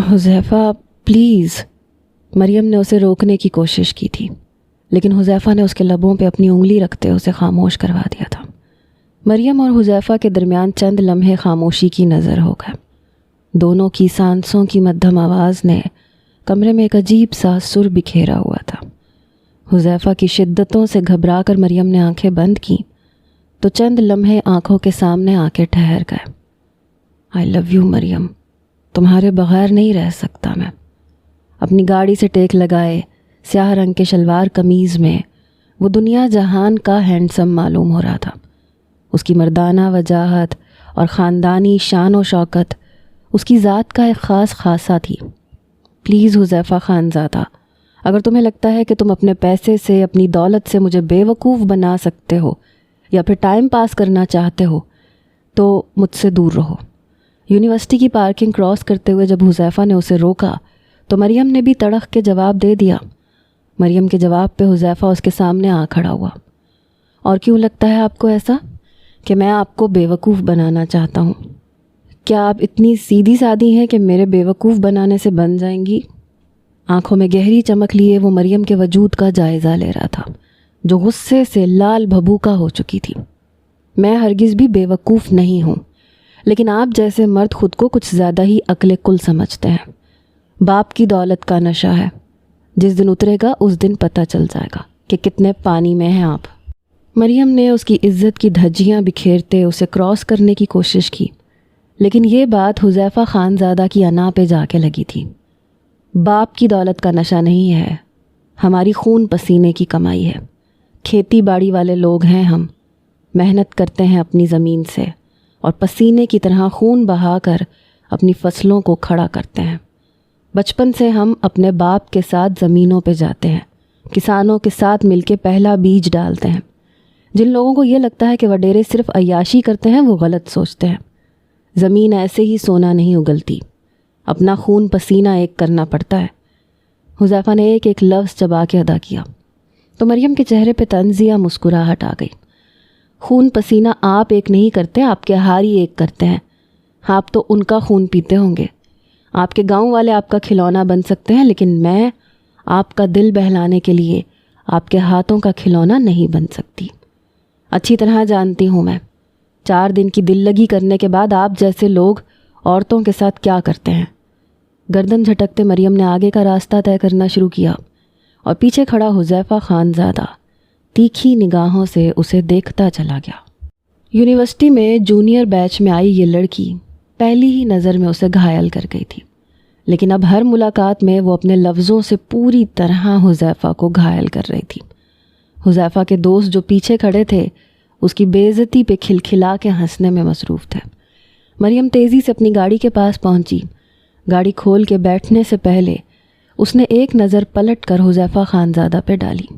Huzaifa please, مریم نے اسے روکنے کی کوشش کی تھی، لیکن حذیفہ نے اس کے لبوں پہ اپنی انگلی رکھتے اسے خاموش کروا دیا تھا۔ مریم اور حذیفہ کے درمیان چند لمحے خاموشی کی نظر ہو گئے۔ دونوں کی سانسوں کی مدھم آواز نے کمرے میں ایک عجیب سا سر بکھیرا ہوا تھا۔ حذیفہ کی شدتوں سے گھبرا کر مریم نے آنکھیں بند کیں تو چند لمحے آنکھوں کے سامنے آ کے ٹھہر گئے۔ آئی لو یو مریم، تمہارے بغیر نہیں رہ سکتا میں۔ اپنی گاڑی سے ٹیک لگائے سیاہ رنگ کے شلوار قمیض میں وہ دنیا جہان کا ہینڈسم معلوم ہو رہا تھا۔ اس کی مردانہ وجاہت اور خاندانی شان و شوکت اس کی ذات کا ایک خاص خاصہ تھی۔ پلیز حذیفہ خانزادہ، اگر تمہیں لگتا ہے کہ تم اپنے پیسے سے، اپنی دولت سے مجھے بے وقوف بنا سکتے ہو یا پھر ٹائم پاس کرنا چاہتے ہو تو مجھ سے دور رہو۔ یونیورسٹی کی پارکنگ کراس کرتے ہوئے جب حذیفہ نے اسے روکا تو مریم نے بھی تڑخ کے جواب دے دیا۔ مریم کے جواب پہ حذیفہ اس کے سامنے آ کھڑا ہوا۔ اور کیوں لگتا ہے آپ کو ایسا کہ میں آپ کو بے وقوف بنانا چاہتا ہوں؟ کیا آپ اتنی سیدھی سادی ہیں کہ میرے بے وقوف بنانے سے بن جائیں گی؟ آنکھوں میں گہری چمک لیے وہ مریم کے وجود کا جائزہ لے رہا تھا، جو غصے سے لال بھبوکا ہو چکی تھی۔ میں ہرگز بھی بے وقوف نہیں ہوں، لیکن آپ جیسے مرد خود کو کچھ زیادہ ہی عقل کل سمجھتے ہیں۔ باپ کی دولت کا نشہ ہے، جس دن اترے گا اس دن پتہ چل جائے گا کہ کتنے پانی میں ہیں آپ۔ مریم نے اس کی عزت کی دھجیاں بکھیرتے اسے کراس کرنے کی کوشش کی، لیکن یہ بات حذیفہ خانزادہ کی انا پہ جا کے لگی تھی۔ باپ کی دولت کا نشہ نہیں ہے، ہماری خون پسینے کی کمائی ہے۔ کھیتی باڑی والے لوگ ہیں ہم، محنت کرتے ہیں اپنی زمین سے اور پسینے کی طرح خون بہا کر اپنی فصلوں کو کھڑا کرتے ہیں۔ بچپن سے ہم اپنے باپ کے ساتھ زمینوں پہ جاتے ہیں، کسانوں کے ساتھ مل کے پہلا بیج ڈالتے ہیں۔ جن لوگوں کو یہ لگتا ہے کہ وڈیرے صرف عیاشی کرتے ہیں وہ غلط سوچتے ہیں۔ زمین ایسے ہی سونا نہیں اگلتی، اپنا خون پسینہ ایک کرنا پڑتا ہے۔ حذیفہ نے ایک ایک لفظ چبا کے ادا کیا تو مریم کے چہرے پہ طنزیہ مسکراہٹ آ گئی۔ خون پسینہ آپ ایک نہیں کرتے، آپ کے ہاری ایک کرتے ہیں۔ آپ تو ان کا خون پیتے ہوں گے۔ آپ کے گاؤں والے آپ کا کھلونا بن سکتے ہیں، لیکن میں آپ کا دل بہلانے کے لیے آپ کے ہاتھوں کا کھلونا نہیں بن سکتی۔ اچھی طرح جانتی ہوں میں 4 دن کی دل لگی کرنے کے بعد آپ جیسے لوگ عورتوں کے ساتھ کیا کرتے ہیں۔ گردن جھٹکتے مریم نے آگے کا راستہ طے کرنا شروع کیا اور پیچھے کھڑا حذیفہ خانزادہ تیکھی نگاہوں سے اسے دیکھتا چلا گیا۔ یونیورسٹی میں جونیئر بیچ میں آئی یہ لڑکی پہلی ہی نظر میں اسے گھائل کر گئی تھی، لیکن اب ہر ملاقات میں وہ اپنے لفظوں سے پوری طرح حذیفہ کو گھائل کر رہی تھی۔ حذیفہ کے دوست جو پیچھے کھڑے تھے اس کی بے عزتی پہ کھلکھلا کے ہنسنے میں مصروف تھے۔ مریم تیزی سے اپنی گاڑی کے پاس پہنچی۔ گاڑی کھول کے بیٹھنے سے پہلے اس نے ایک نظر پلٹ کر حذیفہ خانزادہ پہ ڈالی۔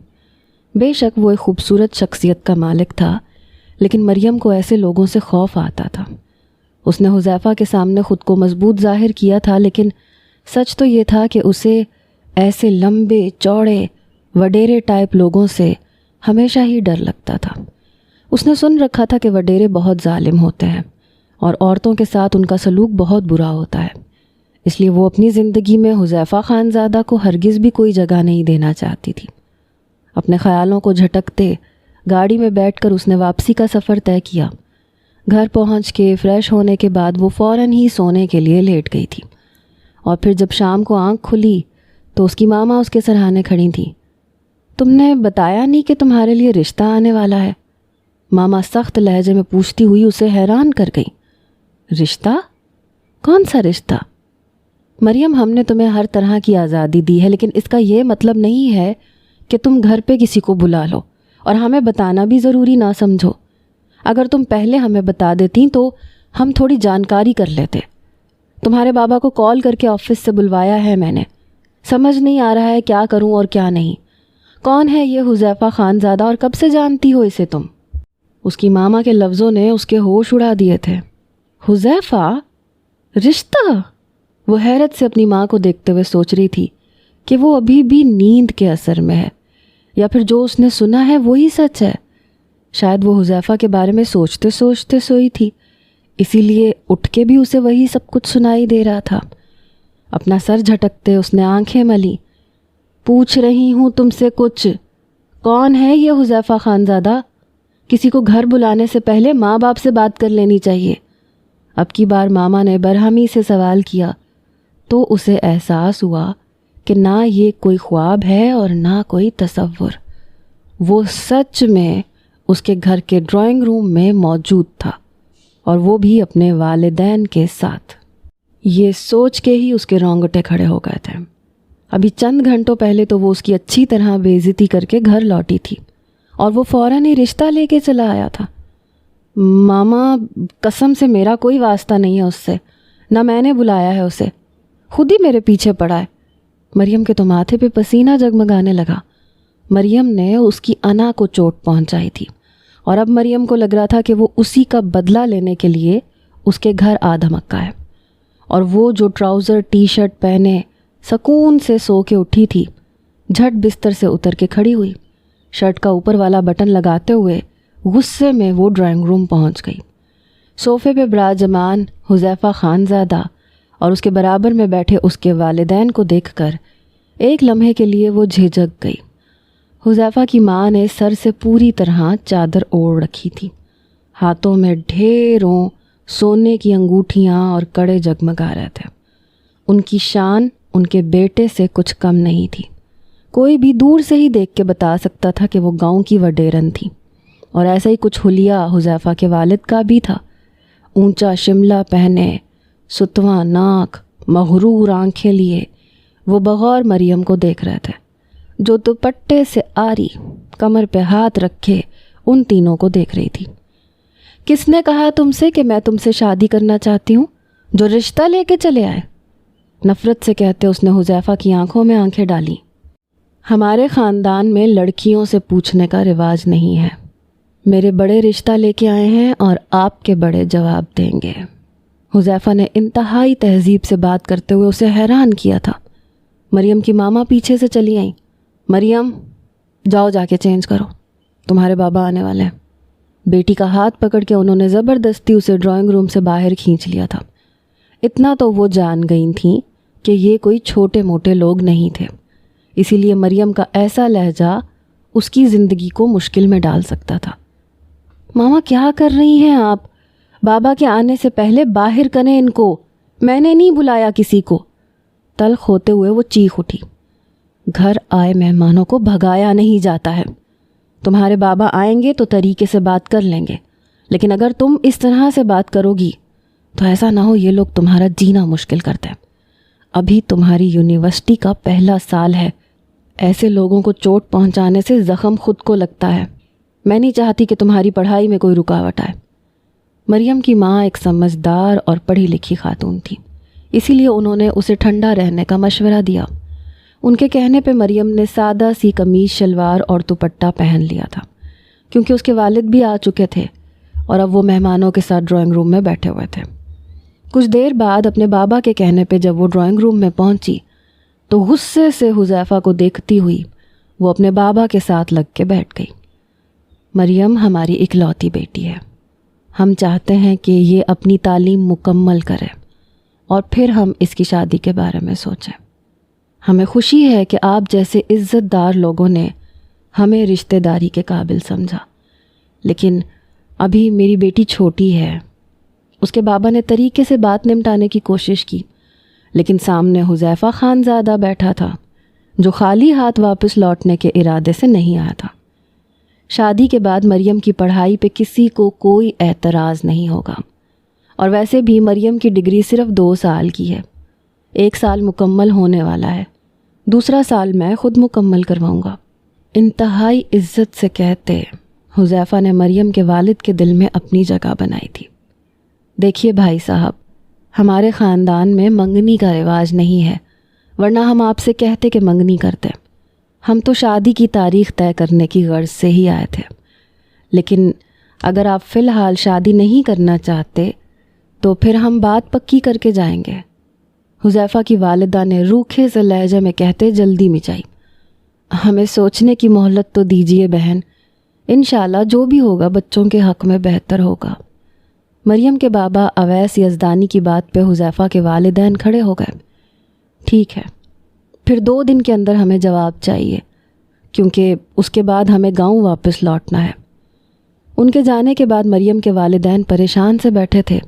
بے شک وہ ایک خوبصورت شخصیت کا مالک تھا، لیکن مریم کو ایسے لوگوں سے خوف آتا تھا۔ اس نے حذیفہ کے سامنے خود کو مضبوط ظاہر کیا تھا، لیکن سچ تو یہ تھا کہ اسے ایسے لمبے چوڑے وڈیرے ٹائپ لوگوں سے ہمیشہ ہی ڈر لگتا تھا۔ اس نے سن رکھا تھا کہ وڈیرے بہت ظالم ہوتے ہیں اور عورتوں کے ساتھ ان کا سلوک بہت برا ہوتا ہے، اس لیے وہ اپنی زندگی میں حذیفہ خانزادہ کو ہرگز بھی کوئی جگہ نہیں دینا چاہتی تھی۔ اپنے خیالوں کو جھٹکتے گاڑی میں بیٹھ کر اس نے واپسی کا سفر طے کیا۔ گھر پہنچ کے فریش ہونے کے بعد وہ فوراً ہی سونے کے لیے لیٹ گئی تھی، اور پھر جب شام کو آنکھ کھلی تو اس کی ماما اس کے سرہانے کھڑی تھیں۔ تم نے بتایا نہیں کہ تمہارے لیے رشتہ آنے والا ہے؟ ماما سخت لہجے میں پوچھتی ہوئی اسے حیران کر گئی۔ رشتہ؟ کون سا رشتہ؟ مریم، ہم نے تمہیں ہر طرح کی آزادی دی ہے، لیکن اس کا یہ مطلب نہیں ہے کہ تم گھر پہ کسی کو بلا لو اور ہمیں بتانا بھی ضروری نہ سمجھو۔ اگر تم پہلے ہمیں بتا دیتی تو ہم تھوڑی جانکاری کر لیتے۔ تمہارے بابا کو کال کر کے آفس سے بلوایا ہے میں نے، سمجھ نہیں آ رہا ہے کیا کروں اور کیا نہیں۔ کون ہے یہ حذیفہ خانزادہ اور کب سے جانتی ہو اسے تم؟ اس کی ماما کے لفظوں نے اس کے ہوش اڑا دیے تھے۔ حذیفہ؟ رشتہ؟ وہ حیرت سے اپنی ماں کو دیکھتے ہوئے سوچ رہی تھی کہ وہ ابھی بھی نیند کے اثر میں ہے، یا پھر جو اس نے سنا ہے وہی سچ ہے۔ شاید وہ حذیفہ کے بارے میں سوچتے سوچتے سوئی تھی، اسی لیے اٹھ کے بھی اسے وہی سب کچھ سنائی دے رہا تھا۔ اپنا سر جھٹکتے اس نے آنکھیں ملی۔ پوچھ رہی ہوں تم سے کچھ، کون ہے یہ حذیفہ خانزادہ؟ کسی کو گھر بلانے سے پہلے ماں باپ سے بات کر لینی چاہیے۔ اب کی بار ماما نے برہمی سے سوال کیا تو اسے احساس ہوا کہ نہ یہ کوئی خواب ہے اور نہ کوئی تصور، وہ سچ میں اس کے گھر کے ڈرائنگ روم میں موجود تھا، اور وہ بھی اپنے والدین کے ساتھ۔ یہ سوچ کے ہی اس کے رونگٹے کھڑے ہو گئے تھے۔ ابھی چند گھنٹوں پہلے تو وہ اس کی اچھی طرح بے عزتی کر کے گھر لوٹی تھی، اور وہ فوراً ہی رشتہ لے کے چلا آیا تھا۔ ماما قسم سے میرا کوئی واسطہ نہیں ہے اس سے، نہ میں نے بلایا ہے اسے، خود ہی میرے پیچھے پڑا ہے۔ مریم کے تو ماتھے پہ پسینہ جگمگانے لگا۔ مریم نے اس کی انا کو چوٹ پہنچائی تھی، اور اب مریم کو لگ رہا تھا کہ وہ اسی کا بدلہ لینے کے لیے اس کے گھر آ دھمکا ہے، اور وہ جو ٹراؤزر ٹی شرٹ پہنے سکون سے سو کے اٹھی تھی، جھٹ بستر سے اتر کے کھڑی ہوئی، شرٹ کا اوپر والا بٹن لگاتے ہوئے غصے میں وہ ڈرائنگ روم پہنچ گئی۔ صوفے پہ براجمان حذیفہ خانزادہ اور اس کے برابر میں بیٹھے اس کے والدین کو دیکھ کر ایک لمحے کے لیے وہ جھجک گئی۔ حذیفہ کی ماں نے سر سے پوری طرح چادر اوڑھ رکھی تھی، ہاتھوں میں ڈھیروں سونے کی انگوٹھیاں اور کڑے جگمگا رہے تھے۔ ان کی شان ان کے بیٹے سے کچھ کم نہیں تھی، کوئی بھی دور سے ہی دیکھ کے بتا سکتا تھا کہ وہ گاؤں کی وڈیرن تھی، اور ایسا ہی کچھ حلیہ حذیفہ کے والد کا بھی تھا۔ اونچا شملہ پہنے، ستواں ناک، مغرور آنکھیں لیے وہ بغور مریم کو دیکھ رہے تھے، جو دوپٹے سے آری کمر پہ ہاتھ رکھے ان تینوں کو دیکھ رہی تھی۔ کس نے کہا تم سے کہ میں تم سے شادی کرنا چاہتی ہوں، جو رشتہ لے کے چلے آئے؟ نفرت سے کہتے اس نے حذیفہ کی آنکھوں میں آنکھیں ڈالی۔ ہمارے خاندان میں لڑکیوں سے پوچھنے کا رواج نہیں ہے، میرے بڑے رشتہ لے کے آئے ہیں اور آپ کے بڑے جواب دیں گے۔ حذیفہ نے انتہائی تہذیب سے بات کرتے ہوئے اسے حیران کیا تھا۔ مریم کی ماما پیچھے سے چلی آئیں۔ مریم جاؤ جا کے چینج کرو، تمہارے بابا آنے والے ہیں۔ بیٹی کا ہاتھ پکڑ کے انہوں نے زبردستی اسے ڈرائنگ روم سے باہر کھینچ لیا تھا۔ اتنا تو وہ جان گئی تھیں کہ یہ کوئی چھوٹے موٹے لوگ نہیں تھے، اسی لیے مریم کا ایسا لہجہ اس کی زندگی کو مشکل میں ڈال سکتا تھا۔ ماما کیا کر رہی ہیں آپ؟ بابا کے آنے سے پہلے باہر کریں ان کو، میں نے نہیں بلایا کسی کو۔ تلخ ہوتے ہوئے وہ چیخ اٹھی۔ گھر آئے مہمانوں کو بھگایا نہیں جاتا ہے، تمہارے بابا آئیں گے تو طریقے سے بات کر لیں گے، لیکن اگر تم اس طرح سے بات کرو گی تو ایسا نہ ہو یہ لوگ تمہارا جینا مشکل کرتے ہیں۔ ابھی تمہاری یونیورسٹی کا پہلا سال ہے، ایسے لوگوں کو چوٹ پہنچانے سے زخم خود کو لگتا ہے۔ میں نہیں چاہتی کہ تمہاری پڑھائی میں کوئی رکاوٹ آئے۔ مریم کی ماں ایک سمجھدار اور پڑھی لکھی خاتون تھی، اسی لیے انہوں نے اسے ٹھنڈا رہنے کا مشورہ دیا۔ ان کے کہنے پہ مریم نے سادہ سی قمیض شلوار اور دوپٹہ پہن لیا تھا، کیونکہ اس کے والد بھی آ چکے تھے اور اب وہ مہمانوں کے ساتھ ڈرائنگ روم میں بیٹھے ہوئے تھے۔ کچھ دیر بعد اپنے بابا کے کہنے پہ جب وہ ڈرائنگ روم میں پہنچی تو غصے سے حذیفہ کو دیکھتی ہوئی وہ اپنے بابا کے ساتھ لگ کے بیٹھ گئی۔ مریم ہماری اکلوتی بیٹی ہے، ہم چاہتے ہیں کہ یہ اپنی تعلیم مکمل کرے اور پھر ہم اس کی شادی کے بارے میں سوچیں۔ ہمیں خوشی ہے کہ آپ جیسے عزت دار لوگوں نے ہمیں رشتہ داری کے قابل سمجھا، لیکن ابھی میری بیٹی چھوٹی ہے۔ اس کے بابا نے طریقے سے بات نمٹانے کی کوشش کی، لیکن سامنے حذیفہ خانزادہ بیٹھا تھا جو خالی ہاتھ واپس لوٹنے کے ارادے سے نہیں آیا تھا۔ شادی کے بعد مریم کی پڑھائی پہ کسی کو کوئی اعتراض نہیں ہوگا، اور ویسے بھی مریم کی ڈگری صرف 2 سال کی ہے، 1 سال مکمل ہونے والا ہے، دوسرا سال میں خود مکمل کرواؤں گا۔ انتہائی عزت سے کہتے حذیفہ نے مریم کے والد کے دل میں اپنی جگہ بنائی تھی۔ دیکھیے بھائی صاحب، ہمارے خاندان میں منگنی کا رواج نہیں ہے، ورنہ ہم آپ سے کہتے کہ منگنی کرتے۔ ہم تو شادی کی تاریخ طے کرنے کی غرض سے ہی آئے تھے، لیکن اگر آپ فی الحال شادی نہیں کرنا چاہتے تو پھر ہم بات پکی کر کے جائیں گے۔ حذیفہ کی والدہ نے روکھے سے لہجے میں کہتے جلدی مچائی۔ ہمیں سوچنے کی مہلت تو دیجیے بہن، انشاءاللہ جو بھی ہوگا بچوں کے حق میں بہتر ہوگا۔ مریم کے بابا اویس یزدانی کی بات پہ حذیفہ کے والدین کھڑے ہو گئے۔ ٹھیک ہے، پھر 2 دن کے اندر ہمیں جواب چاہیے، کیونکہ اس کے بعد ہمیں گاؤں واپس لوٹنا ہے۔ ان کے جانے کے بعد مریم کے والدین پریشان سے بیٹھے تھے،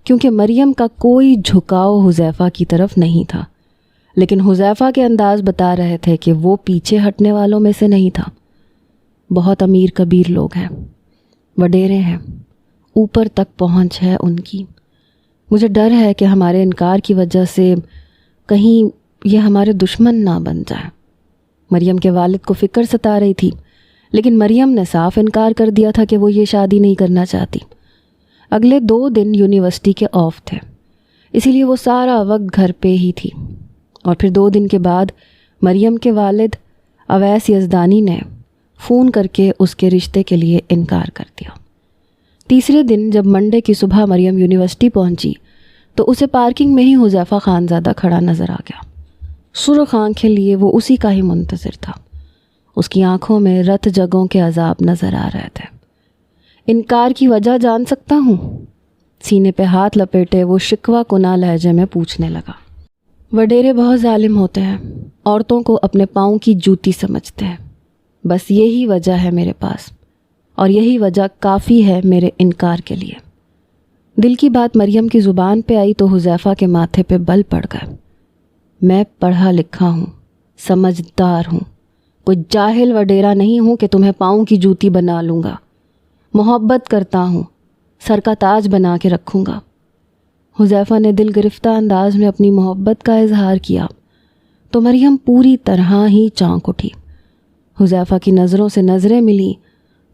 کیونکہ مریم کا کوئی جھکاؤ حذیفہ کی طرف نہیں تھا، لیکن حذیفہ کے انداز بتا رہے تھے کہ وہ پیچھے ہٹنے والوں میں سے نہیں تھا۔ بہت امیر کبیر لوگ ہیں، وڈیرے ہیں، اوپر تک پہنچ ہے ان کی۔ مجھے ڈر ہے کہ ہمارے انکار کی وجہ سے کہیں یہ ہمارے دشمن نہ بن جائے۔ مریم کے والد کو فکر ستا رہی تھی، لیکن مریم نے صاف انکار کر دیا تھا کہ وہ یہ شادی نہیں کرنا چاہتی۔ اگلے 2 دن یونیورسٹی کے آف تھے، اسی لیے وہ سارا وقت گھر پہ ہی تھی۔ اور پھر 2 دن کے بعد مریم کے والد اویس یزدانی نے فون کر کے اس کے رشتے کے لیے انکار کر دیا۔ تیسرے دن جب منڈے کی صبح مریم یونیورسٹی پہنچی تو اسے پارکنگ میں ہی حذیفہ خانزادہ کھڑا نظر آ گیا۔ سرخ آنکھیں لیے وہ اسی کا ہی منتظر تھا۔ اس کی آنکھوں میں رت جگہوں کے عذاب نظر آ رہے تھے۔ انکار کی وجہ جان سکتا ہوں؟ سینے پہ ہاتھ لپیٹے وہ شکوہ کنا لہجے میں پوچھنے لگا۔ وڈیرے بہت ظالم ہوتے ہیں، عورتوں کو اپنے پاؤں کی جوتی سمجھتے ہیں، بس یہی وجہ ہے میرے پاس، اور یہی وجہ کافی ہے میرے انکار کے لیے۔ دل کی بات مریم کی زبان پہ آئی تو حذیفہ کے ماتھے پہ بل پڑ گئے۔ میں پڑھا لکھا ہوں، سمجھدار ہوں، کوئی جاہل وڈیرا نہیں ہوں کہ تمہیں پاؤں کی جوتی بنا لوں گا۔ محبت کرتا ہوں، سر کا تاج بنا کے رکھوں گا۔ حذیفہ نے دل گرفتہ انداز میں اپنی محبت کا اظہار کیا تو مریم پوری طرح ہی چونک اٹھی۔ حذیفہ کی نظروں سے نظریں ملی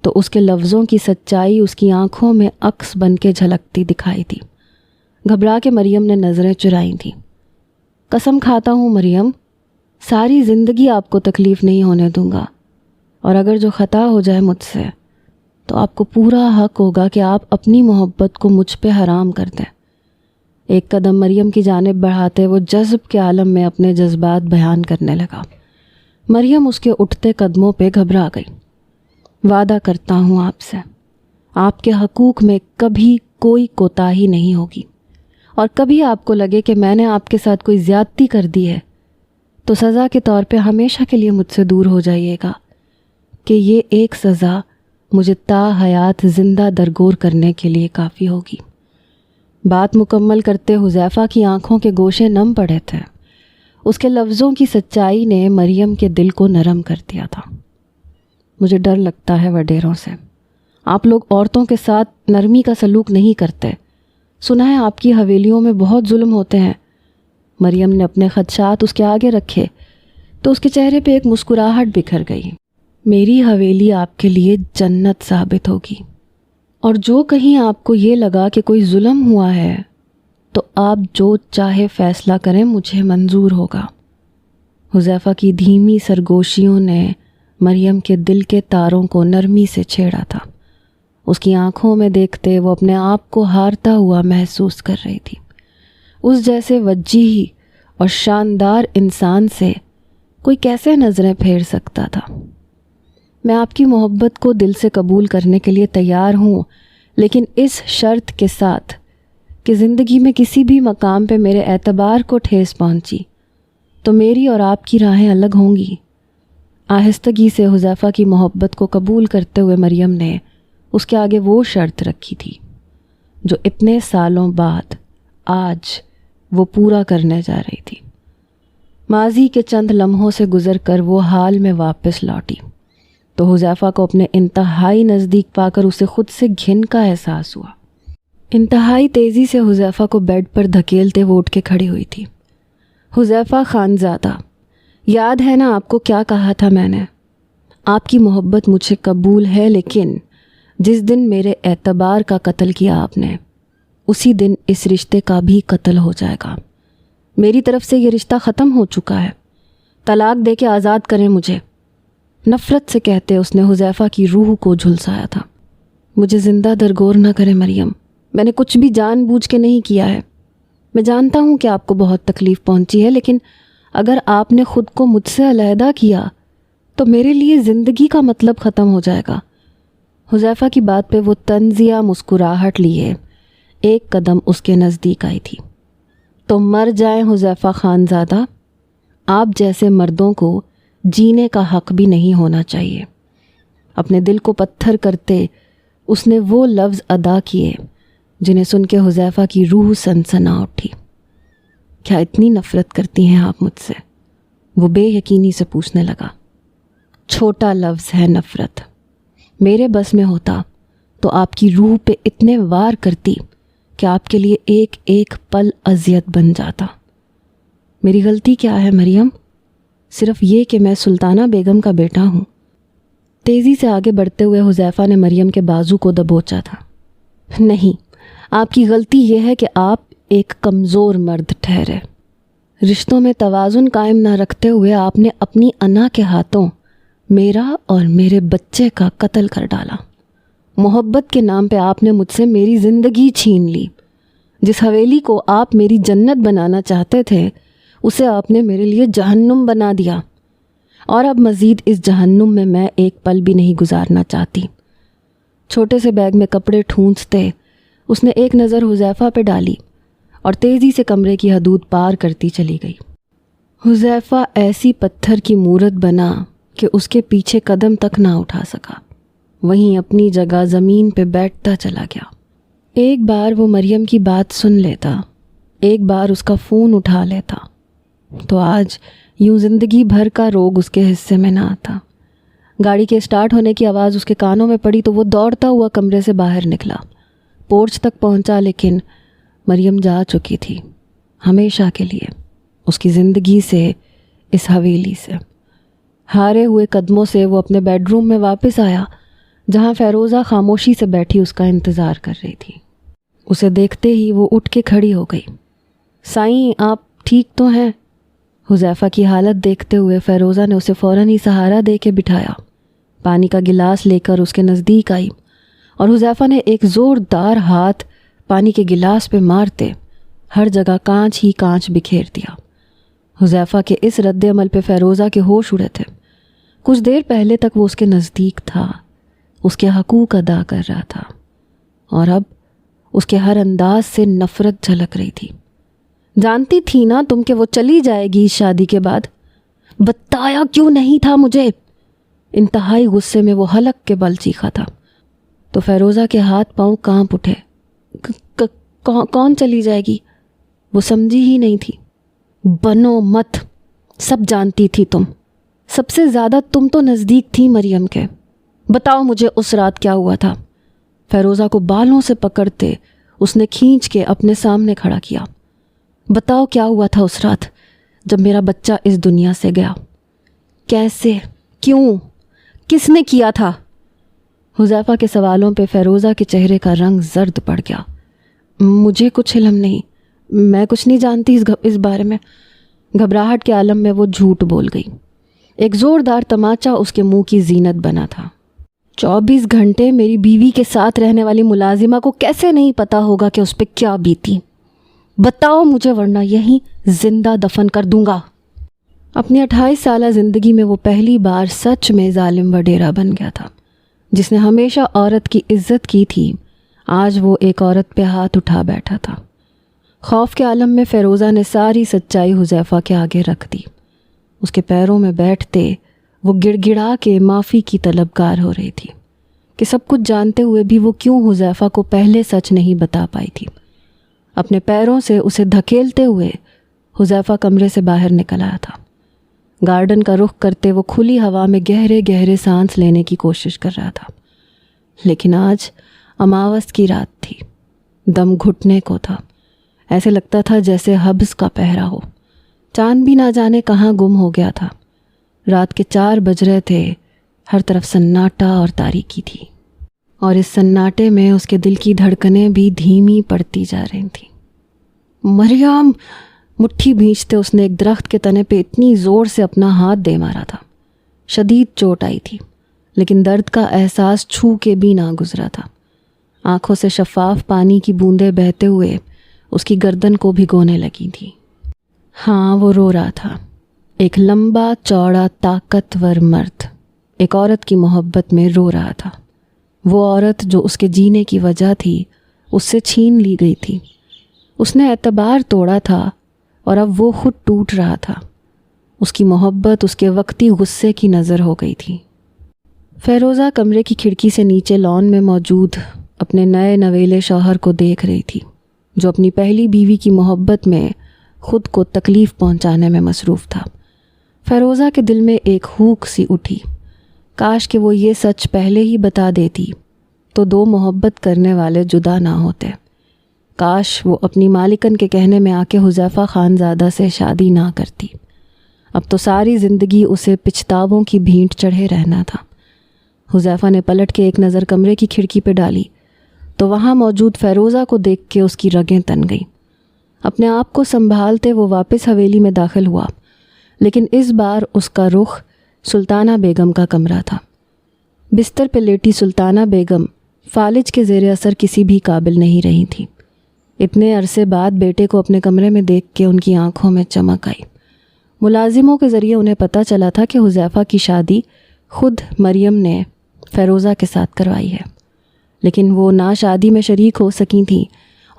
تو اس کے لفظوں کی سچائی اس کی آنکھوں میں عکس بن کے جھلکتی دکھائی تھی۔ گھبرا کے مریم نے نظریں چرائی تھیں۔ قسم کھاتا ہوں مریم، ساری زندگی آپ کو تکلیف نہیں ہونے دوں گا، اور اگر جو خطا ہو جائے مجھ سے تو آپ کو پورا حق ہوگا کہ آپ اپنی محبت کو مجھ پہ حرام کر دیں۔ ایک قدم مریم کی جانب بڑھاتے وہ جذب کے عالم میں اپنے جذبات بیان کرنے لگا۔ مریم اس کے اٹھتے قدموں پہ گھبرا گئی۔ وعدہ کرتا ہوں آپ سے، آپ کے حقوق میں کبھی کوئی کوتاہی نہیں ہوگی، اور کبھی آپ کو لگے کہ میں نے آپ کے ساتھ کوئی زیادتی کر دی ہے تو سزا کے طور پہ ہمیشہ کے لیے مجھ سے دور ہو جائیے گا، کہ یہ ایک سزا مجھے تا حیات زندہ درگور کرنے کے لیے کافی ہوگی۔ بات مکمل کرتے حذیفہ کی آنکھوں کے گوشے نم پڑے تھے۔ اس کے لفظوں کی سچائی نے مریم کے دل کو نرم کر دیا تھا۔ مجھے ڈر لگتا ہے وڈیروں سے، آپ لوگ عورتوں کے ساتھ نرمی کا سلوک نہیں کرتے، سنا ہے آپ کی حویلیوں میں بہت ظلم ہوتے ہیں۔ مریم نے اپنے خدشات اس کے آگے رکھے تو اس کے چہرے پہ ایک مسکراہٹ بکھر گئی۔ میری حویلی آپ کے لیے جنت ثابت ہوگی، اور جو کہیں آپ کو یہ لگا کہ کوئی ظلم ہوا ہے تو آپ جو چاہے فیصلہ کریں، مجھے منظور ہوگا۔ حذیفہ کی دھیمی سرگوشیوں نے مریم کے دل کے تاروں کو نرمی سے چھیڑا تھا۔ اس کی آنکھوں میں دیکھتے وہ اپنے آپ کو ہارتا ہوا محسوس کر رہی تھی۔ اس جیسے وجیح اور شاندار انسان سے کوئی کیسے نظریں پھیر سکتا تھا؟ میں آپ کی محبت کو دل سے قبول کرنے کے لیے تیار ہوں، لیکن اس شرط کے ساتھ کہ زندگی میں کسی بھی مقام پہ میرے اعتبار کو ٹھیس پہنچی تو میری اور آپ کی راہیں الگ ہوں گی۔ آہستگی سے حذیفہ کی محبت کو قبول کرتے ہوئے مریم نے اس کے آگے وہ شرط رکھی تھی جو اتنے سالوں بعد آج وہ پورا کرنے جا رہی تھی۔ ماضی کے چند لمحوں سے گزر کر وہ حال میں واپس لوٹی تو حذیفہ کو اپنے انتہائی نزدیک پا کر اسے خود سے گھن کا احساس ہوا۔ انتہائی تیزی سے حذیفہ کو بیڈ پر دھکیلتے وہ اٹھ کے کھڑی ہوئی تھی۔ حذیفہ خانزادہ، یاد ہے نا آپ کو کیا کہا تھا میں نے؟ آپ کی محبت مجھے قبول ہے، لیکن جس دن میرے اعتبار کا قتل کیا آپ نے، اسی دن اس رشتے کا بھی قتل ہو جائے گا۔ میری طرف سے یہ رشتہ ختم ہو چکا ہے، طلاق دے کے آزاد کریں مجھے۔ نفرت سے کہتے اس نے حذیفہ کی روح کو جھلسایا تھا۔ مجھے زندہ درگور نہ کرے مریم، میں نے کچھ بھی جان بوجھ کے نہیں کیا ہے۔ میں جانتا ہوں کہ آپ کو بہت تکلیف پہنچی ہے، لیکن اگر آپ نے خود کو مجھ سے علیحدہ کیا تو میرے لیے زندگی کا مطلب ختم ہو جائے گا۔ حذیفہ کی بات پہ وہ طنزیہ مسکراہٹ لیے ایک قدم اس کے نزدیک آئی تھی۔ تو مر جائیں حذیفہ خانزادہ، آپ جیسے مردوں کو جینے کا حق بھی نہیں ہونا چاہیے۔ اپنے دل کو پتھر کرتے اس نے وہ لفظ ادا کیے جنہیں سن کے حذیفہ کی روح سنسنا اٹھی۔ کیا اتنی نفرت کرتی ہیں آپ مجھ سے؟ وہ بے یقینی سے پوچھنے لگا۔ چھوٹا لفظ ہے نفرت، میرے بس میں ہوتا تو آپ کی روح پہ اتنے وار کرتی کہ آپ کے لیے ایک ایک پل اذیت بن جاتا۔ میری غلطی کیا ہے مریم؟ صرف یہ کہ میں سلطانہ بیگم کا بیٹا ہوں۔ تیزی سے آگے بڑھتے ہوئے حذیفہ نے مریم کے بازو کو دبوچا تھا۔ نہیں، آپ کی غلطی یہ ہے کہ آپ ایک کمزور مرد ٹھہرے۔ رشتوں میں توازن قائم نہ رکھتے ہوئے آپ نے اپنی انا کے ہاتھوں میرا اور میرے بچے کا قتل کر ڈالا۔ محبت کے نام پہ آپ نے مجھ سے میری زندگی چھین لی۔ جس حویلی کو آپ میری جنت بنانا چاہتے تھے اسے آپ نے میرے لیے جہنم بنا دیا، اور اب مزید اس جہنم میں ایک پل بھی نہیں گزارنا چاہتی۔ چھوٹے سے بیگ میں کپڑے ٹھونستے اس نے ایک نظر حذیفہ پہ ڈالی اور تیزی سے کمرے کی حدود پار کرتی چلی گئی۔ حذیفہ ایسی پتھر کی مورت بنا کہ اس کے پیچھے قدم تک نہ اٹھا سکا، وہیں اپنی جگہ زمین پہ بیٹھتا چلا گیا۔ ایک بار وہ مریم کی بات سن لیتا، ایک بار اس کا فون اٹھا لیتا، تو آج یوں زندگی بھر کا روگ اس کے حصے میں نہ آتا۔ گاڑی کے اسٹارٹ ہونے کی آواز اس کے کانوں میں پڑی تو وہ دوڑتا ہوا کمرے سے باہر نکلا، پورچ تک پہنچا، لیکن مریم جا چکی تھی ہمیشہ کے لیے اس کی زندگی سے، اس حویلی سے۔ ہارے ہوئے قدموں سے وہ اپنے بیڈ روم میں واپس آیا جہاں فیروزہ خاموشی سے بیٹھی اس کا انتظار کر رہی تھی۔ اسے دیکھتے ہی وہ اٹھ کے کھڑی ہو گئی۔ سائیں، آپ ٹھیک تو ہیں؟ حذیفہ کی حالت دیکھتے ہوئے فیروزہ نے اسے فوراً ہی سہارا دے کے بٹھایا، پانی کا گلاس لے کر اس کے نزدیک آئی اور حذیفہ نے ایک زوردار ہاتھ پانی کے گلاس پہ مارتے ہر جگہ کانچ ہی کانچ بکھیر دیا۔ حذیفہ کے اس رد عمل پہ فیروزہ کے ہوش اڑے تھے۔ کچھ دیر پہلے تک وہ اس کے نزدیک تھا، اس کے حقوق ادا کر رہا تھا، اور اب اس کے ہر انداز سے نفرت جھلک رہی تھی۔ جانتی تھی نا تم کہ وہ چلی جائے گی اس شادی کے بعد، بتایا کیوں نہیں تھا مجھے؟ انتہائی غصے میں وہ حلق کے بل چیخا تھا تو فیروزہ کے ہاتھ پاؤں کانپ اٹھے۔ کون چلی جائے گی؟ وہ سمجھی ہی نہیں تھی۔ بنو مت، سب جانتی تھی تم، سب سے زیادہ تم تو نزدیک تھی مریم کے۔ بتاؤ مجھے اس رات کیا ہوا تھا؟ فیروزہ کو بالوں سے پکڑتے اس نے کھینچ کے اپنے سامنے کھڑا کیا۔ بتاؤ کیا ہوا تھا اس رات جب میرا بچہ اس دنیا سے گیا؟ کیسے؟ کیوں؟ کس نے کیا تھا؟ حذیفہ کے سوالوں پہ فیروزہ کے چہرے کا رنگ زرد پڑ گیا۔ مجھے کچھ علم نہیں، میں کچھ نہیں جانتی اس بارے میں۔ گھبراہٹ کے عالم میں وہ جھوٹ بول گئی۔ ایک زوردار تماچا اس کے منہ کی زینت بنا تھا۔ 24 گھنٹے میری بیوی کے ساتھ رہنے والی ملازمہ کو کیسے نہیں پتا ہوگا کہ اس پہ کیا بیتی؟ بتاؤ مجھے ورنہ یہیں زندہ دفن کر دوں گا۔ اپنی 28 سالہ زندگی میں وہ پہلی بار سچ میں ظالم وڈیرا بن گیا تھا۔ جس نے ہمیشہ عورت کی عزت کی تھی، آج وہ ایک عورت پہ ہاتھ اٹھا بیٹھا تھا۔ خوف کے عالم میں فیروزہ نے ساری سچائی حذیفہ کے آگے رکھ دی۔ اس کے پیروں میں بیٹھتے وہ گڑ گڑا کے معافی کی طلبگار ہو رہی تھی کہ سب کچھ جانتے ہوئے بھی وہ کیوں حذیفہ کو پہلے سچ نہیں بتا پائی تھی۔ اپنے پیروں سے اسے دھکیلتے ہوئے حذیفہ کمرے سے باہر نکل آیا تھا۔ گارڈن کا رخ کرتے وہ کھلی ہوا میں گہرے گہرے سانس لینے کی کوشش کر رہا تھا، لیکن آج اماوس کی رات تھی، دم گھٹنے کو تھا۔ ایسے لگتا تھا جیسے حبس کا پہرا ہو۔ چاند بھی نہ جانے کہاں گم ہو گیا تھا۔ رات کے 4 بج رہے تھے، ہر طرف سناٹا اور تاریکی تھی، اور اس سناٹے میں اس کے دل کی دھڑکنیں بھی دھیمی پڑتی جا رہی تھیں۔ مریم! مٹھی بھینچتے اس نے ایک درخت کے تنے پہ اتنی زور سے اپنا ہاتھ دے مارا تھا۔ شدید چوٹ آئی تھی، لیکن درد کا احساس چھو کے بھی نہ گزرا تھا۔ آنکھوں سے شفاف پانی کی بوندیں بہتے ہوئے اس کی گردن کو بھگونے لگی تھی۔ ہاں، وہ رو رہا تھا۔ ایک لمبا چوڑا طاقتور مرد ایک عورت کی محبت میں رو رہا تھا۔ وہ عورت جو اس کے جینے کی وجہ تھی، اس سے چھین لی گئی تھی۔ اس نے اعتبار توڑا تھا اور اب وہ خود ٹوٹ رہا تھا۔ اس کی محبت اس کے وقتی غصے کی نظر ہو گئی تھی۔ فیروزہ کمرے کی کھڑکی سے نیچے لان میں موجود اپنے نئے نویلے شوہر کو دیکھ رہی تھی، جو اپنی پہلی بیوی کی محبت میں خود کو تکلیف پہنچانے میں مصروف تھا۔ فیروزہ کے دل میں ایک ہوک سی اٹھی، کاش کہ وہ یہ سچ پہلے ہی بتا دیتی تو دو محبت کرنے والے جدا نہ ہوتے۔ کاش وہ اپنی مالکن کے کہنے میں آ کے حذیفہ خانزادہ سے شادی نہ کرتی۔ اب تو ساری زندگی اسے پچھتاووں کی بھینٹ چڑھے رہنا تھا۔ حذیفہ نے پلٹ کے ایک نظر کمرے کی کھڑکی پہ ڈالی تو وہاں موجود فیروزہ کو دیکھ کے اس کی رگیں تن گئیں۔ اپنے آپ کو سنبھالتے وہ واپس حویلی میں داخل ہوا، لیکن اس بار اس کا رخ سلطانہ بیگم کا کمرہ تھا۔ بستر پہ لیٹی سلطانہ بیگم فالج کے زیر اثر کسی بھی قابل نہیں رہی تھی۔ اتنے عرصے بعد بیٹے کو اپنے کمرے میں دیکھ کے ان کی آنکھوں میں چمک آئی۔ ملازموں کے ذریعے انہیں پتہ چلا تھا کہ حذیفہ کی شادی خود مریم نے فیروزہ کے ساتھ کروائی ہے، لیکن وہ نہ شادی میں شریک ہو سکی تھیں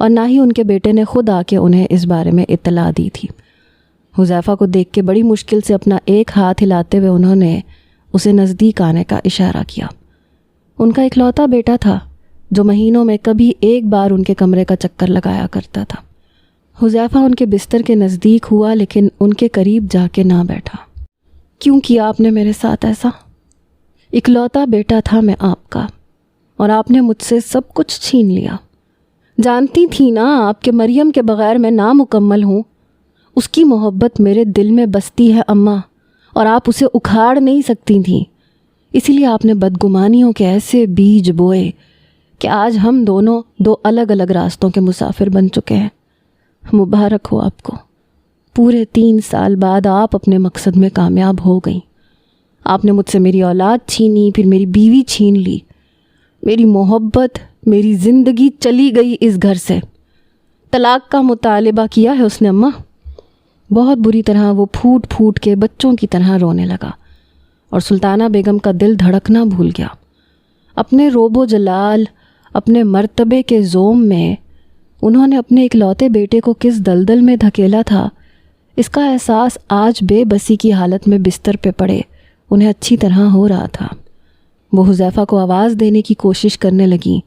اور نہ ہی ان کے بیٹے نے خود آ کے انہیں اس بارے میں اطلاع دی تھی۔ حذیفہ کو دیکھ کے بڑی مشکل سے اپنا ایک ہاتھ ہلاتے ہوئے انہوں نے اسے نزدیک آنے کا اشارہ کیا۔ ان کا اکلوتا بیٹا تھا جو مہینوں میں کبھی ایک بار ان کے کمرے کا چکر لگایا کرتا تھا۔ حذیفہ ان کے بستر کے نزدیک ہوا لیکن ان کے قریب جا کے نہ بیٹھا۔ کیوں کیا آپ نے میرے ساتھ ایسا؟ اکلوتا بیٹا تھا میں آپ کا، اور آپ نے مجھ سے سب کچھ چھین لیا۔ جانتی تھی نا آپ کہ مریم کے بغیر میں نامکمل ہوں۔ اس کی محبت میرے دل میں بستی ہے اماں، اور آپ اسے اکھاڑ نہیں سکتی تھیں۔ اسی لیے آپ نے بدگمانیوں کے ایسے بیج بوئے کہ آج ہم دونوں دو الگ الگ راستوں کے مسافر بن چکے ہیں۔ مبارک ہو آپ کو، پورے 3 سال بعد آپ اپنے مقصد میں کامیاب ہو گئیں۔ آپ نے مجھ سے میری اولاد چھینی، پھر میری بیوی چھین لی، میری محبت، میری زندگی چلی گئی اس گھر سے۔ طلاق کا مطالبہ کیا ہے اس نے اماں۔ بہت بری طرح وہ پھوٹ پھوٹ کے بچوں کی طرح رونے لگا، اور سلطانہ بیگم کا دل دھڑکنا بھول گیا۔ اپنے روب و جلال، اپنے مرتبے کے زوم میں انہوں نے اپنے اکلوتے بیٹے کو کس دلدل میں دھکیلا تھا، اس کا احساس آج بے بسی کی حالت میں بستر پہ پڑے انہیں اچھی طرح ہو رہا تھا۔ وہ حذیفہ کو آواز دینے کی کوشش کرنے لگیں،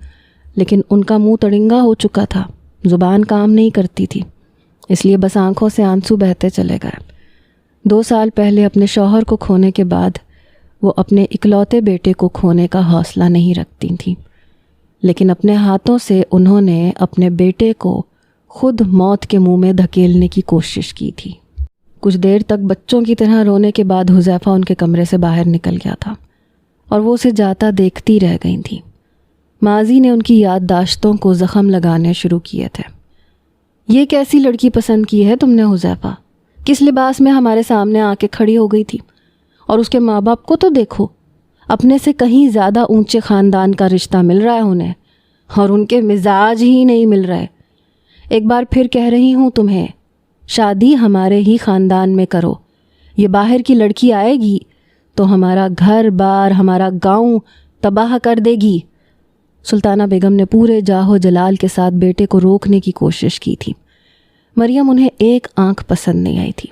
لیکن ان کا منہ تڑنگا ہو چکا تھا، زبان کام نہیں کرتی تھی، اس لیے بس آنکھوں سے آنسو بہتے چلے گئے۔ 2 سال پہلے اپنے شوہر کو کھونے کے بعد وہ اپنے اکلوتے بیٹے کو کھونے کا حوصلہ نہیں رکھتی تھیں، لیکن اپنے ہاتھوں سے انہوں نے اپنے بیٹے کو خود موت کے منہ میں دھکیلنے کی کوشش کی تھی۔ کچھ دیر تک بچوں کی طرح رونے کے بعد حذیفہ ان کے کمرے سے باہر نکل گیا تھا، اور وہ اسے جاتا دیکھتی رہ گئی تھیں۔ ماضی نے ان کی یادداشتوں کو زخم لگانے شروع کیے تھے۔ یہ کیسی لڑکی پسند کی ہے تم نے حذیفہ؟ کس لباس میں ہمارے سامنے آ کے کھڑی ہو گئی تھی؟ اور اس کے ماں باپ کو تو دیکھو، اپنے سے کہیں زیادہ اونچے خاندان کا رشتہ مل رہا ہے انہیں، اور ان کے مزاج ہی نہیں مل رہے۔ ایک بار پھر کہہ رہی ہوں تمہیں، شادی ہمارے ہی خاندان میں کرو۔ یہ باہر کی لڑکی آئے گی تو ہمارا گھر بار، ہمارا گاؤں تباہ کر دے گی۔ سلطانہ بیگم نے پورے جاہ و جلال کے ساتھ بیٹے کو روکنے کی کوشش کی تھی۔ مریم انہیں ایک آنکھ پسند نہیں آئی تھی۔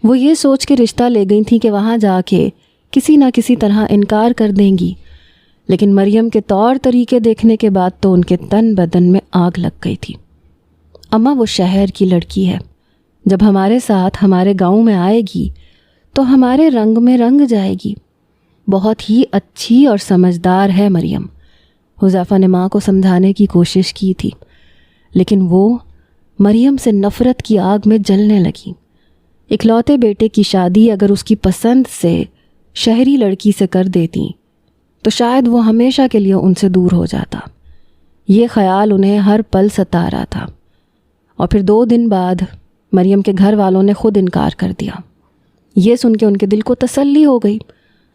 وہ یہ سوچ کے رشتہ لے گئی تھیں کہ وہاں جا کے کسی نہ کسی طرح انکار کر دیں گی، لیکن مریم کے طور طریقے دیکھنے کے بعد تو ان کے تن بدن میں آگ لگ گئی تھی۔ اماں وہ شہر کی لڑکی ہے، جب ہمارے ساتھ ہمارے گاؤں میں آئے گی تو ہمارے رنگ میں رنگ جائے گی۔ بہت ہی اچھی اور سمجھدار ہے مریم۔ حذیفہ نے ماں کو سمجھانے کی کوشش کی تھی، لیکن وہ مریم سے نفرت کی آگ میں جلنے لگی۔ اکلوتے بیٹے کی شادی اگر اس کی پسند سے شہری لڑکی سے کر دیتی تو شاید وہ ہمیشہ کے لیے ان سے دور ہو جاتا۔ یہ خیال انہیں ہر پل ستا رہا تھا، اور پھر 2 دن بعد مریم کے گھر والوں نے خود انکار کر دیا۔ یہ سن کے ان کے دل کو تسلی ہو گئی۔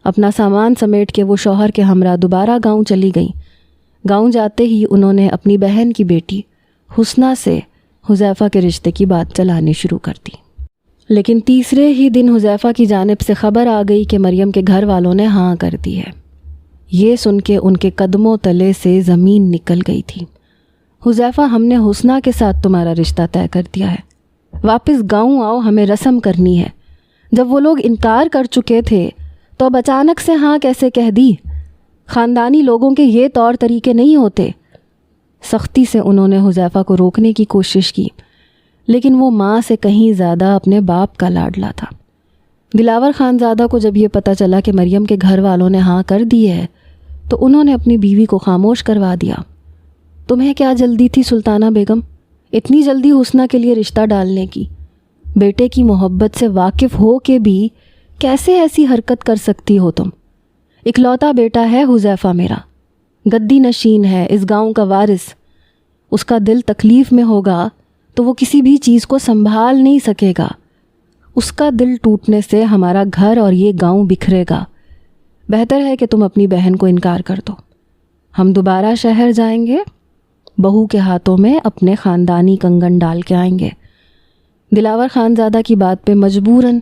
اپنا سامان سمیٹ کے وہ شوہر کے ہمراہ دوبارہ گاؤں چلی گئیں۔ گاؤں جاتے ہی انہوں نے اپنی بہن کی بیٹی حسنہ سے حذیفہ کے رشتے کی بات چلانی شروع کر دی، لیکن تیسرے ہی دن حذیفہ کی جانب سے خبر آ گئی کہ مریم کے گھر والوں نے ہاں کر دی ہے۔ یہ سن کے ان کے قدموں تلے سے زمین نکل گئی تھی۔ حذیفہ، ہم نے حسنہ کے ساتھ تمہارا رشتہ طے کر دیا ہے۔ واپس گاؤں آؤ، ہمیں رسم کرنی ہے۔ جب وہ لوگ انکار کر چکے تھے تو اب اچانک سے ہاں کیسے کہہ دی؟ خاندانی لوگوں کے یہ طور طریقے نہیں ہوتے۔ سختی سے انہوں نے حذیفہ کو روکنے کی کوشش کی، لیکن وہ ماں سے کہیں زیادہ اپنے باپ کا لاڈلا تھا۔ دلاور خانزادہ کو جب یہ پتہ چلا کہ مریم کے گھر والوں نے ہاں کر دی ہے تو انہوں نے اپنی بیوی کو خاموش کروا دیا۔ تمہیں کیا جلدی تھی سلطانہ بیگم، اتنی جلدی حسنہ کے لیے رشتہ ڈالنے کی؟ بیٹے کی محبت سے واقف ہو کے بھی کیسے ایسی حرکت کر سکتی ہو تم؟ اکلوتا بیٹا ہے حذیفہ میرا، گدی نشین ہے، اس گاؤں کا وارث۔ اس کا دل تکلیف میں ہوگا تو وہ کسی بھی چیز کو سنبھال نہیں سکے گا۔ اس کا دل ٹوٹنے سے ہمارا گھر اور یہ گاؤں بکھرے گا۔ بہتر ہے کہ تم اپنی بہن کو انکار کر دو۔ ہم دوبارہ شہر جائیں گے، بہو کے ہاتھوں میں اپنے خاندانی کنگن ڈال کے آئیں گے۔ دلاور خانزادہ کی بات پہ مجبوراً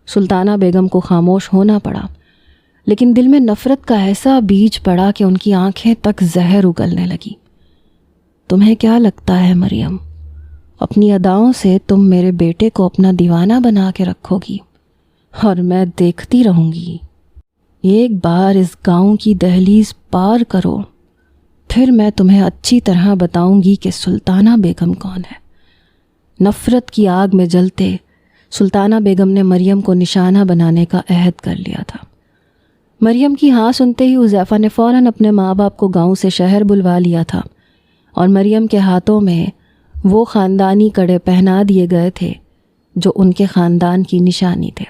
سلطانہ بیگم کو خاموش ہونا پڑا، لیکن دل میں نفرت کا ایسا بیج پڑا کہ ان کی آنکھیں تک زہر اگلنے لگی۔ تمہیں کیا لگتا ہے مریم، اپنی اداؤں سے تم میرے بیٹے کو اپنا دیوانہ بنا کے رکھو گی اور میں دیکھتی رہوں گی؟ ایک بار اس گاؤں کی دہلیز پار کرو، پھر میں تمہیں اچھی طرح بتاؤں گی کہ سلطانہ بیگم کون ہے۔ نفرت کی آگ میں جلتے سلطانہ بیگم نے مریم کو نشانہ بنانے کا عہد کر لیا تھا۔ مریم کی ہاں سنتے ہی حذیفہ نے فوراً اپنے ماں باپ کو گاؤں سے شہر بلوا لیا تھا اور مریم کے ہاتھوں میں وہ خاندانی کڑے پہنا دیے گئے تھے جو ان کے خاندان کی نشانی تھے۔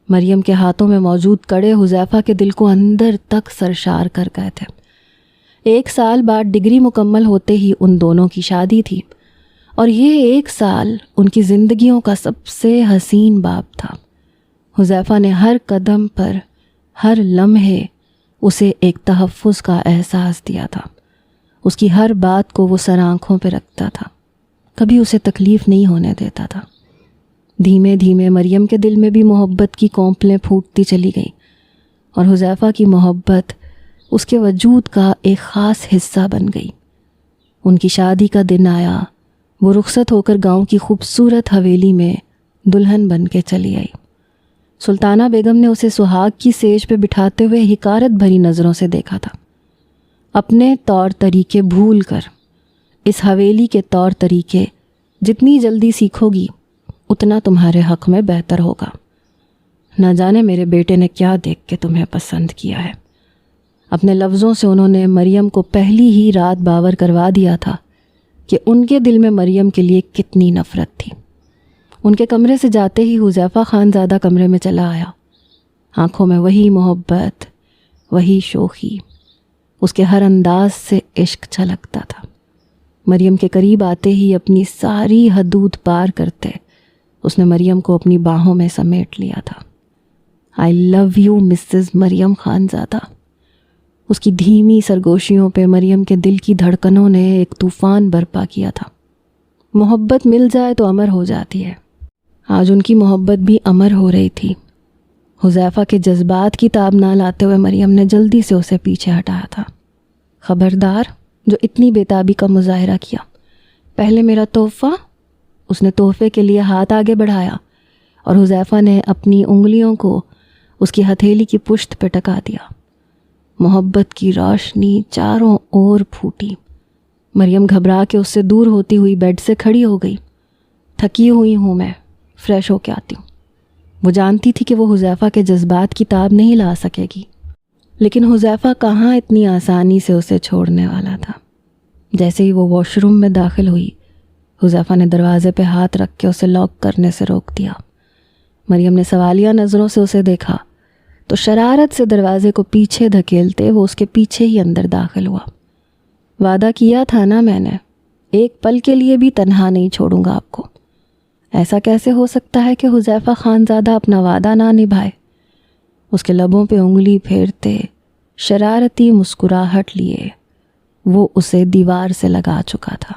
مریم کے ہاتھوں میں موجود کڑے حذیفہ کے دل کو اندر تک سرشار کر گئے تھے۔ 1 سال بعد ڈگری مکمل ہوتے ہی ان دونوں کی شادی تھی، اور یہ 1 سال ان کی زندگیوں کا سب سے حسین باب تھا۔ حذیفہ نے ہر قدم پر، ہر لمحے اسے ایک تحفظ کا احساس دیا تھا۔ اس کی ہر بات کو وہ سر آنکھوں پہ رکھتا تھا، کبھی اسے تکلیف نہیں ہونے دیتا تھا۔ دھیمے دھیمے مریم کے دل میں بھی محبت کی کونپلیں پھوٹتی چلی گئیں، اور حذیفہ کی محبت اس کے وجود کا ایک خاص حصہ بن گئی۔ ان کی شادی کا دن آیا، وہ رخصت ہو کر گاؤں کی خوبصورت حویلی میں دلہن بن کے چلی آئی۔ سلطانہ بیگم نے اسے سہاگ کی سیج پہ بٹھاتے ہوئے حقارت بھری نظروں سے دیکھا تھا۔ اپنے طور طریقے بھول کر اس حویلی کے طور طریقے جتنی جلدی سیکھو گی اتنا تمہارے حق میں بہتر ہوگا۔ نہ جانے میرے بیٹے نے کیا دیکھ کے تمہیں پسند کیا ہے۔ اپنے لفظوں سے انہوں نے مریم کو پہلی ہی رات باور کروا دیا تھا کہ ان کے دل میں مریم کے لیے کتنی نفرت تھی۔ ان کے کمرے سے جاتے ہی حذیفہ خانزادہ کمرے میں چلا آیا، آنکھوں میں وہی محبت، وہی شوخی، اس کے ہر انداز سے عشق چھلکتا تھا۔ مریم کے قریب آتے ہی اپنی ساری حدود پار کرتے اس نے مریم کو اپنی باہوں میں سمیٹ لیا تھا۔ آئی لو یو مسز مریم خانزادہ۔ اس کی دھیمی سرگوشیوں پہ مریم کے دل کی دھڑکنوں نے ایک طوفان برپا کیا تھا۔ محبت مل جائے تو امر ہو جاتی ہے۔ آج ان کی محبت بھی امر ہو رہی تھی۔ حذیفہ کے جذبات کی تاب نہ لاتے ہوئے مریم نے جلدی سے اسے پیچھے ہٹایا تھا۔ خبردار جو اتنی بےتابی کا مظاہرہ کیا، پہلے میرا تحفہ۔ اس نے تحفے کے لیے ہاتھ آگے بڑھایا اور حذیفہ نے اپنی انگلیوں کو اس کی ہتھیلی کی پشت پہ ٹکا دیا۔ محبت کی روشنی چاروں اور پھوٹی۔ مریم گھبرا کے اس سے دور ہوتی ہوئی بیڈ سے کھڑی ہو گئی۔ تھکی ہوئی ہوں میں، فریش ہو کے آتی ہوں۔ وہ جانتی تھی کہ وہ حذیفہ کے جذبات کی تاب نہیں لا سکے گی، لیکن حذیفہ کہاں اتنی آسانی سے اسے چھوڑنے والا تھا۔ جیسے ہی وہ واش روم میں داخل ہوئی، حذیفہ نے دروازے پہ ہاتھ رکھ کے اسے لاک کرنے سے روک دیا۔ مریم نے سوالیہ نظروں سے اسے دیکھا تو شرارت سے دروازے کو پیچھے دھکیلتے وہ اس کے پیچھے ہی اندر داخل ہوا۔ وعدہ کیا تھا نا میں نے، ایک پل کے لیے بھی تنہا نہیں چھوڑوں گا آپ کو۔ ایسا کیسے ہو سکتا ہے کہ حذیفہ خانزادہ اپنا وعدہ نہ نبھائے؟ اس کے لبوں پہ انگلی پھیرتے شرارتی مسکراہٹ لیے وہ اسے دیوار سے لگا چکا تھا۔